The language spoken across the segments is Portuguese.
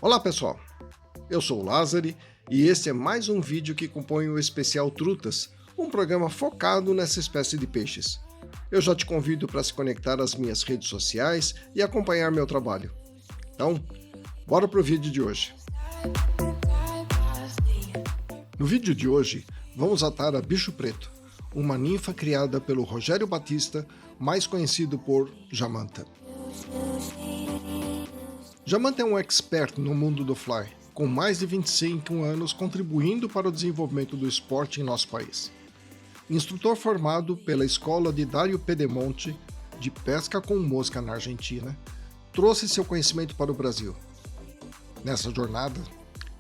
Olá pessoal, eu sou o Lázari e este é mais um vídeo que compõe o especial Trutas, um programa focado nessa espécie de peixes. Eu já te convido para se conectar às minhas redes sociais e acompanhar meu trabalho. Então, bora pro vídeo de hoje. No vídeo de hoje, vamos atar a bicho preto, uma ninfa criada pelo Rogério Batista, mais conhecido por Jamanta. Jamanta é um expert no mundo do fly, com mais de 25 anos contribuindo para o desenvolvimento do esporte em nosso país. Instrutor formado pela Escola de Dario Pedemonte, de pesca com mosca na Argentina, trouxe seu conhecimento para o Brasil. Nessa jornada,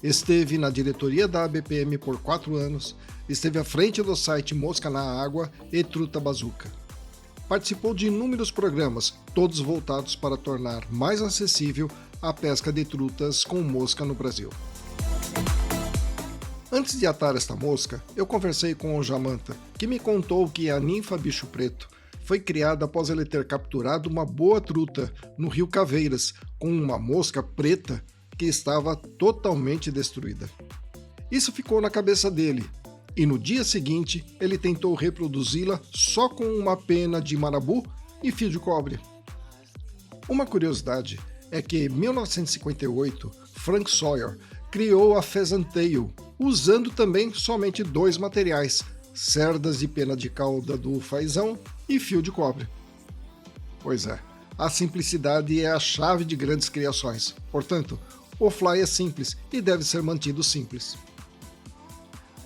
esteve na diretoria da ABPM por 4 anos, esteve à frente do site Mosca na Água e Truta Bazooka. Participou de inúmeros programas, todos voltados para tornar mais acessível a pesca de trutas com mosca no Brasil. Antes de atar esta mosca, eu conversei com o Jamanta, que me contou que a ninfa bicho preto foi criada após ele ter capturado uma boa truta no rio Caveiras, com uma mosca preta que estava totalmente destruída. Isso ficou na cabeça dele, e no dia seguinte ele tentou reproduzi-la só com uma pena de marabu e fio de cobre. Uma curiosidade é que em 1958, Frank Sawyer criou a Pheasant Tail, usando também somente 2 materiais, cerdas de pena de cauda do fazão e fio de cobre. Pois é, a simplicidade é a chave de grandes criações, portanto, o fly é simples e deve ser mantido simples.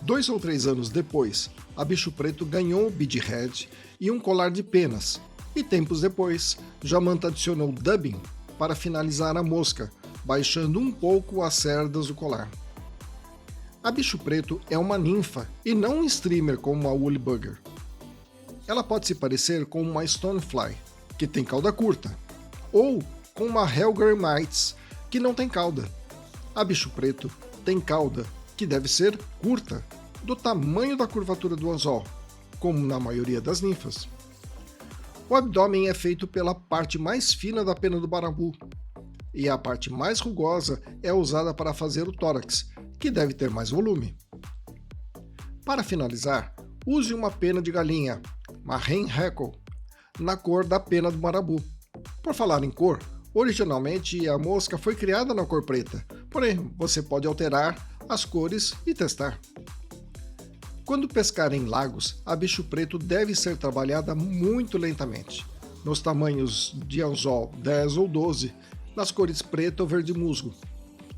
2 ou 3 anos depois, a bicho preto ganhou o bead head e um colar de penas, e tempos depois, Jamanta adicionou dubbing para finalizar a mosca, baixando um pouco as cerdas do colar. A bicho preto é uma ninfa e não um streamer como a woolly bugger. Ela pode se parecer com uma stonefly, que tem cauda curta, ou com uma Helger mites, que não tem cauda. A bicho preto tem cauda, que deve ser curta, do tamanho da curvatura do anzol, como na maioria das ninfas. O abdômen é feito pela parte mais fina da pena do marabu, e a parte mais rugosa é usada para fazer o tórax, que deve ter mais volume. Para finalizar, use uma pena de galinha, uma hen hackle, na cor da pena do marabu. Por falar em cor, originalmente a mosca foi criada na cor preta, porém você pode alterar as cores e testar. Quando pescar em lagos, a bicho preto deve ser trabalhada muito lentamente, nos tamanhos de anzol 10 ou 12, nas cores preto ou verde musgo.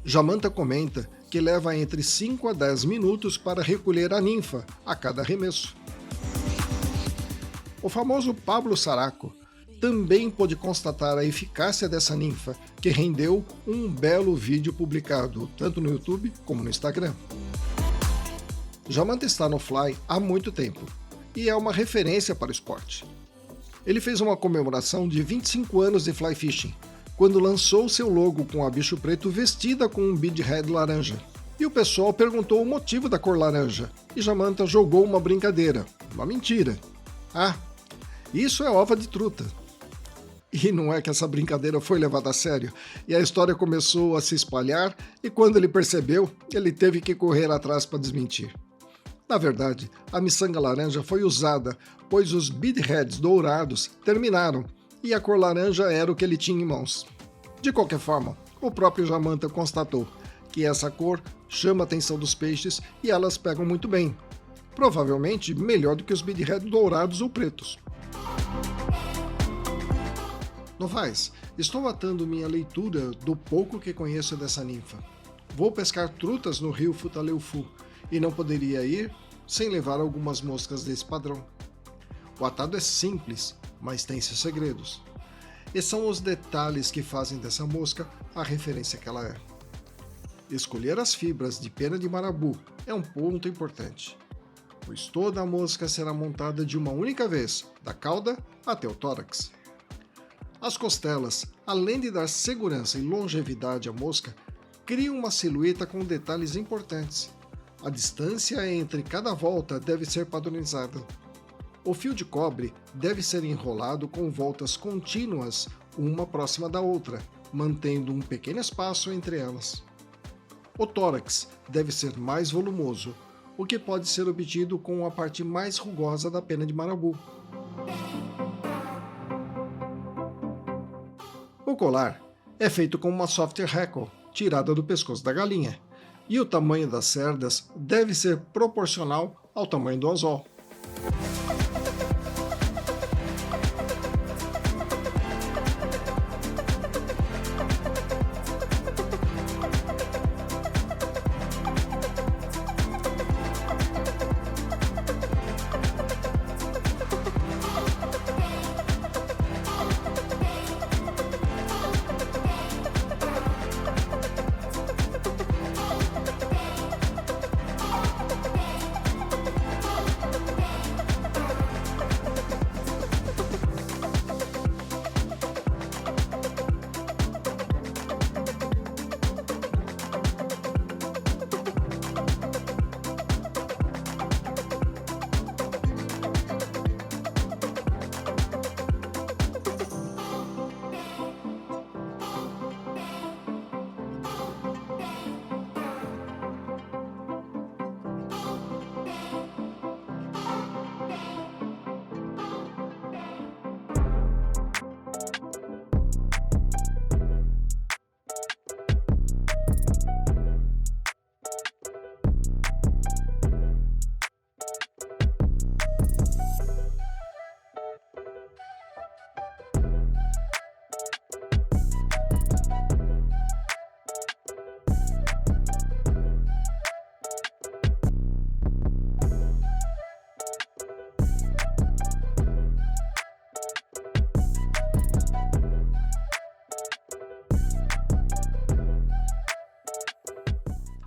Jamanta comenta que leva entre 5 a 10 minutos para recolher a ninfa a cada arremesso. O famoso Pablo Saraco também pôde constatar a eficácia dessa ninfa, que rendeu um belo vídeo publicado tanto no YouTube como no Instagram. Jamanta está no fly há muito tempo e é uma referência para o esporte. Ele fez uma comemoração de 25 anos de fly fishing, quando lançou seu logo com a bicho preto vestida com um bead head laranja. E o pessoal perguntou o motivo da cor laranja, e Jamanta jogou uma brincadeira, uma mentira. Ah, isso é ova de truta. E não é que essa brincadeira foi levada a sério, e a história começou a se espalhar, e quando ele percebeu, ele teve que correr atrás para desmentir. Na verdade, a miçanga laranja foi usada, pois os beadheads dourados terminaram, e a cor laranja era o que ele tinha em mãos. De qualquer forma, o próprio Jamanta constatou que essa cor chama a atenção dos peixes e elas pegam muito bem, provavelmente melhor do que os beadheads dourados ou pretos. Novais, estou atando minha leitura do pouco que conheço dessa ninfa. Vou pescar trutas no rio Futaleufu e não poderia ir sem levar algumas moscas desse padrão. O atado é simples, mas tem seus segredos. E são os detalhes que fazem dessa mosca a referência que ela é. Escolher as fibras de pena de marabu é um ponto importante, pois toda a mosca será montada de uma única vez, da cauda até o tórax. As costelas, além de dar segurança e longevidade à mosca, criam uma silhueta com detalhes importantes. A distância entre cada volta deve ser padronizada. O fio de cobre deve ser enrolado com voltas contínuas, uma próxima da outra, mantendo um pequeno espaço entre elas. O tórax deve ser mais volumoso, o que pode ser obtido com a parte mais rugosa da pena de marabu. O colar é feito com uma soft hackle, tirada do pescoço da galinha, e o tamanho das cerdas deve ser proporcional ao tamanho do anzol.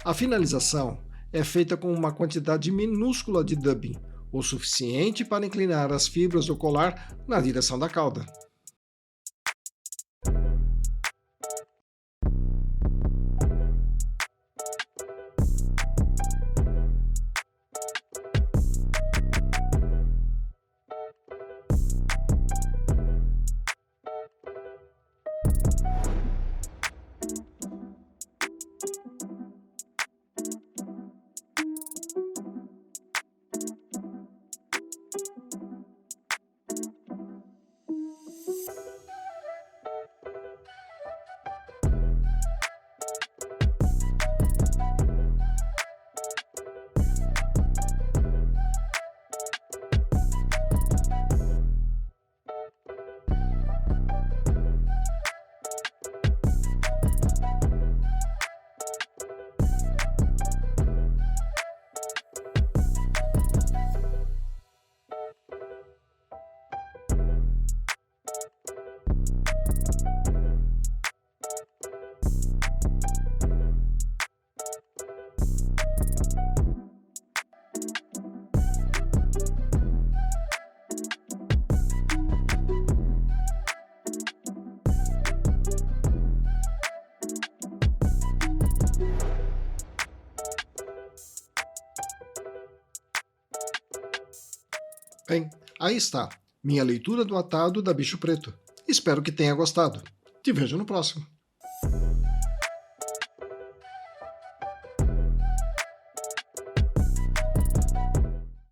A finalização é feita com uma quantidade minúscula de dubbing, o suficiente para inclinar as fibras do colar na direção da cauda. Bem, aí está, minha leitura do atado da Bicho Preto. Espero que tenha gostado. Te vejo no próximo.